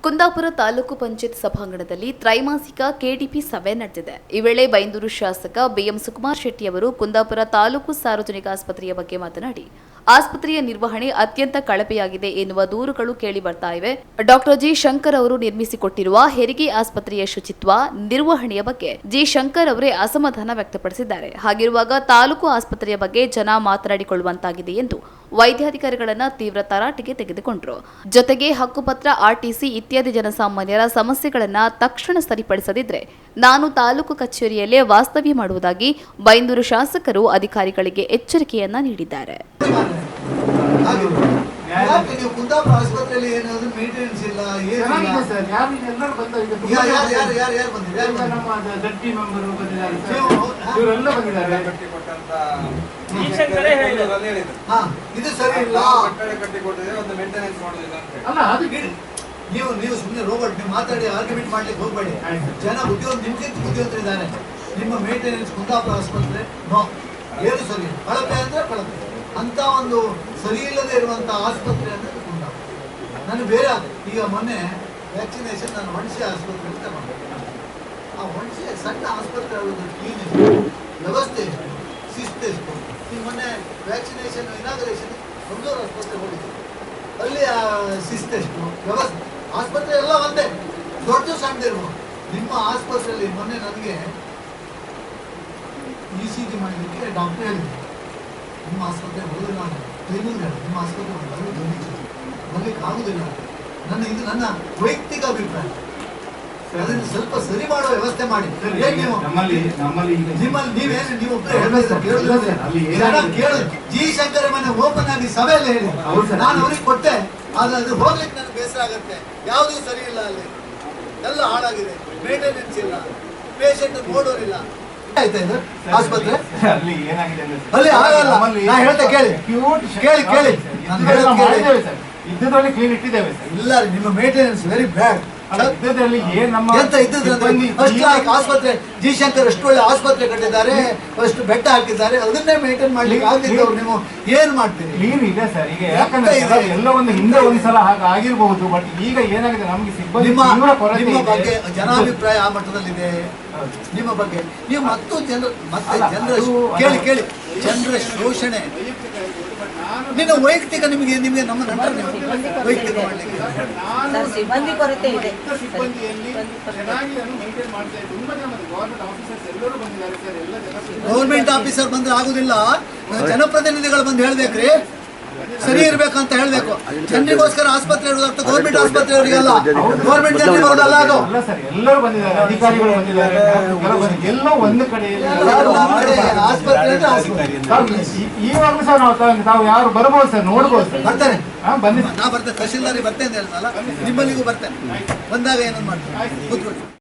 ಕುಂದಾಪುರ ತಾಲೂಕು ಪಂಚಾಯತ್ ಸಭಾಂಗಣದಲ್ಲಿ ತ್ರೈಮಾಸಿಕ ಕೆಡಿಪಿ ಸಭೆ ನಡೆದಿದೆ. ಈ ವೇಳೆ ಬೈಂದೂರು ಶಾಸಕ ಬಿಎಂ ಸುಕುಮಾರ್ ಶೆಟ್ಟಿ ಅವರು ಕುಂದಾಪುರ ತಾಲೂಕು ಸಾರ್ವಜನಿಕ ಆಸ್ಪತ್ರೆಯ ಬಗ್ಗೆ ಮಾತನಾಡಿ, ಆಸ್ಪತ್ರೆಯ ನಿರ್ವಹಣೆ ಅತ್ಯಂತ ಕಳಪೆಯಾಗಿದೆ ಎನ್ನುವ ದೂರುಗಳು ಕೇಳಿ ಬರ್ತಾ ಇವೆ. ಡಾಕ್ಟರ್ ಜಿ ಶಂಕರ್ ಅವರು ನಿರ್ಮಿಸಿಕೊಟ್ಟಿರುವ ಹೆರಿಗೆ ಆಸ್ಪತ್ರೆಯ ಶುಚಿತ್ವ ನಿರ್ವಹಣೆಯ ಬಗ್ಗೆ ಜಿ ಶಂಕರ್ ಅವರೇ ಅಸಮಾಧಾನ ವ್ಯಕ್ತಪಡಿಸಿದ್ದಾರೆ. ಹಾಗಿರುವಾಗ ತಾಲೂಕು ಆಸ್ಪತ್ರೆಯ ಬಗ್ಗೆ ಜನ ಮಾತನಾಡಿಕೊಳ್ಳುವಂತಾಗಿದೆ ಎಂದು ವೈದ್ಯಾಧಿಕಾರಿಗಳನ್ನ ತೀವ್ರ ತರಾಟೆಗೆ ತೆಗೆದುಕೊಂಡರು. ಜೊತೆಗೆ ಹಕ್ಕುಪತ್ರ, ಆರ್ಟಿಸಿ ಇತ್ಯಾದಿ ಜನಸಾಮಾನ್ಯರ ಸಮಸ್ಯೆಗಳನ್ನ ತಕ್ಷಣ ಸರಿಪಡಿಸದಿದ್ರೆ ನಾನು ತಾಲೂಕು ಕಚೇರಿಯಲ್ಲೇ ವಾಸ್ತವ್ಯ ಮಾಡುವುದಾಗಿ ಬೈಂದೂರು ಶಾಸಕರು ಅಧಿಕಾರಿಗಳಿಗೆ ಎಚ್ಚರಿಕೆಯನ್ನ ನೀಡಿದ್ದಾರೆ. ನೀವು ಸುಮ್ಮನೆ ರೋಬೋಟ್ ನೀವು ಮಾತಾಡಿ ಆರ್ಗ್ಯುಮೆಂಟ್ ಮಾಡ್ಲಿಕ್ಕೆ ಹೋಗಬೇಡಿ. ಜನ ಬುದ್ಧಿವಂತರಿದ್ದಾರೆ. ನಿಮ್ಮ ಮೇಂಟೆನೆನ್ಸ್ ಕುಂದಾಪುರ ಆಸ್ಪತ್ರೆ ನೋ, ಏನು ಸರಿ ಕಳಪೆ ಅಂದ್ರೆ ಕಳಪೆ. ಅಂತ ಒಂದು ಸರಿ ಇಲ್ಲದೆ ಇರುವಂತ ಆಸ್ಪತ್ರೆ ಅಂದ್ರೆ ಕುಂದಾಪುರ. ನಾನು ಬೇರೆ ಈಗ ಮೊನ್ನೆ ವ್ಯಾಕ್ಸಿನೇಷನ್ ನಾನು ಹೊಣಸಿ ಆಸ್ಪತ್ರೆ ತಗೊಂಡೆ. ಆ ಹೊಣಸಿ ಸಣ್ಣ ಆಸ್ಪತ್ರೆ ಆಗೋದು ಕ್ಲೀನ್ ಎಷ್ಟು, ವ್ಯವಸ್ಥೆ ಎಷ್ಟು, ಶಿಸ್ತು ಎಷ್ಟು. ಈಗ ಮೊನ್ನೆ ವ್ಯಾಕ್ಸಿನೇಷನ್ ಇನಾಗ್ರೇಷನ್ ಮಂಗಳೂರು ಆಸ್ಪತ್ರೆ ಹೋಗಿದ್ದೆ. ಅಲ್ಲಿ ಶಿಸ್ತೆಷ್ಟು, ವ್ಯವಸ್ಥೆ, ಆಸ್ಪತ್ರೆ ಎಲ್ಲ ಒಂದೇ, ದೊಡ್ಡ ಸಣ್ಣದಿರುವ. ನಿಮ್ಮ ಆಸ್ಪತ್ರೆಯಲ್ಲಿ ಮೊನ್ನೆ ನನಗೆ ECG ಮಾಡಲಿಕ್ಕೆ ಡಾಕ್ಟರ್ ಹೇಳಿದ್ರು, ನಿಮ್ಮ ಆಸ್ಪತ್ರೆ ಹೋದ್ರೆ ನಾನು ಟ್ರೈನಿಂಗ್ ಹೇಳಿ ನಿಮ್ಮ ಆಸ್ಪತ್ರೆ ಬರ್ಲಿಕ್ಕೆ ಆಗುದಿಲ್ಲ. ನನ್ನ ವೈಯಕ್ತಿಕ ಅಭಿಪ್ರಾಯ. ಅದನ್ನು ಸ್ವಲ್ಪ ಸರಿ ಮಾಡುವ ವ್ಯವಸ್ಥೆ ಮಾಡಿ. ಜಿ ಶಂಕರ ಮನೆ ಓಪನ್ ಆಗಿ ಸಭೆಯಲ್ಲಿ ಹೇಳಿ ನಾನು ಅವ್ರಿಗೆ ಕೊಟ್ಟೆ. ಆದ್ರೆ ಅದು ಹೋಗ್ಲಿಕ್ಕೆ ನನಗೆ ಬೇಸರ ಆಗತ್ತೆ. ಯಾವುದೂ ಸರಿ ಇಲ್ಲ, ಅಲ್ಲಿ ಎಲ್ಲ ಹಾಳಾಗಿದೆ, ಮೇಂಟೆನೆನ್ಸ್ ಇಲ್ಲ, ಪೇಷಂಟ್ ನೋಡೋರಿಲ್ಲ. ಆಸ್ಪತ್ರೆ ಅಲ್ಲಿ ಆಗಲ್ಲ. ನಾ ಹೇಳ್ತಾ ಕೇಳಿ ಕೇಳಿ ಇದ್ದದ್ರಲ್ಲಿ ಕ್ಲೀನ್ ಇಟ್ಟಿದ್ದೇವೆ ಇಲ್ಲ. ನಿಮ್ಮ ಮೇಂಟೆನೆನ್ಸ್ ವೆರಿ ಬ್ಯಾಡ್. ಆಸ್ಪತ್ರೆ ಜಿ ಶಂಕರ್ ಅಷ್ಟು ಒಳ್ಳೆ ಆಸ್ಪತ್ರೆ ಕಟ್ಟಿದ್ದಾರೆ, ಅಷ್ಟು ಬೆಟ್ಟ ಹಾಕಿದ್ದಾರೆ. ಅದನ್ನೇ ಮೇಂಟೈನ್ ಮಾಡ್ಲಿಕ್ಕೆ ಆಗ್ತಿದ್ದವ್ರು ನೀವು ಏನ್ ಮಾಡ್ತೀರಿ? ಕ್ಲೀನ್ ಇದೆ ಸರ್. ಈಗ ಯಾಕಂದ್ರೆ ಎಲ್ಲ ಒಂದು ಹಿಂದೆ ಒಂದ್ಸಲ ಹಾಗೆ ಆಗಿರ್ಬಹುದು. ಬಟ್ ಈಗ ಏನಾಗಿದೆ, ನಮ್ಗೆ ಸಿಬ್ಬಂದಿ ನಿಮ್ಮ ಬಗ್ಗೆ ಜನಾಭಿಪ್ರಾಯ ಆ ಮಟ್ಟದಲ್ಲಿದೆ. ನಿಮ್ಮ ಬಗ್ಗೆ ನೀವು ಜನರ ಕೇಳಿ ಜನರ ಶೋಷಣೆ ನಿನ್ನ ವೈಯಕ್ತಿಕ ನಿಮಗೆ ನಮ್ಮ ನಂತರ ವೈಯಕ್ತಿಕ ಮಾಡಲಿಕ್ಕೆ ಸಿಬ್ಬಂದಿ ಕೊರತೆ ಇದೆ. ಗೌರ್ಮೆಂಟ್ ಆಫೀಸರ್ ಬಂದ್ರೆ ಆಗುದಿಲ್ಲ, ಜನಪ್ರತಿನಿಧಿಗಳು ಬಂದು ಹೇಳ್ಬೇಕ್ರಿ, ಸರಿ ಇರ್ಬೇಕಂತ ಹೇಳ್ಬೇಕು. ಜನರಿಗೋಸ್ಕರ ಆಸ್ಪತ್ರೆ ಇರೋದು ಗೌರ್ಮೆಂಟ್ ಆಸ್ಪತ್ರೆ ಅವರಿಗೆಲ್ಲ, ಗೌರ್ಮೆಂಟ್ ಜನರಿಗೆ ಬರೋದಲ್ಲ ಅದು. ಎಲ್ಲರೂ ಬಂದಿದ್ದಾರೆ, ಅಧಿಕಾರಿಗಳು ಬಂದಿದ್ದಾರೆ, ಎಲ್ಲೋ ಒಂದು ಕಡೆ ಆಸ್ಪತ್ರೆ ಈವಾಗಲೂ ಸರ್ ನಾವು ಯಾರು ಬರ್ಬೋದು ಸರ್, ನೋಡ್ಬೋದು ಸರ್. ಬರ್ತೇನೆ, ಬನ್ನಿ, ನಾ ಬರ್ತೇನೆ, ತಹಶೀಲ್ದಾರಿ ಬರ್ತೇನೆ ಅಂತ ಹೇಳಿದ್ನಲ್ಲ, ನಿಮ್ಮಲ್ಲಿಗೂ ಬರ್ತೇನೆ. ಬಂದಾಗ ಏನೊಂದು ಮಾಡ್ತೇನೆ.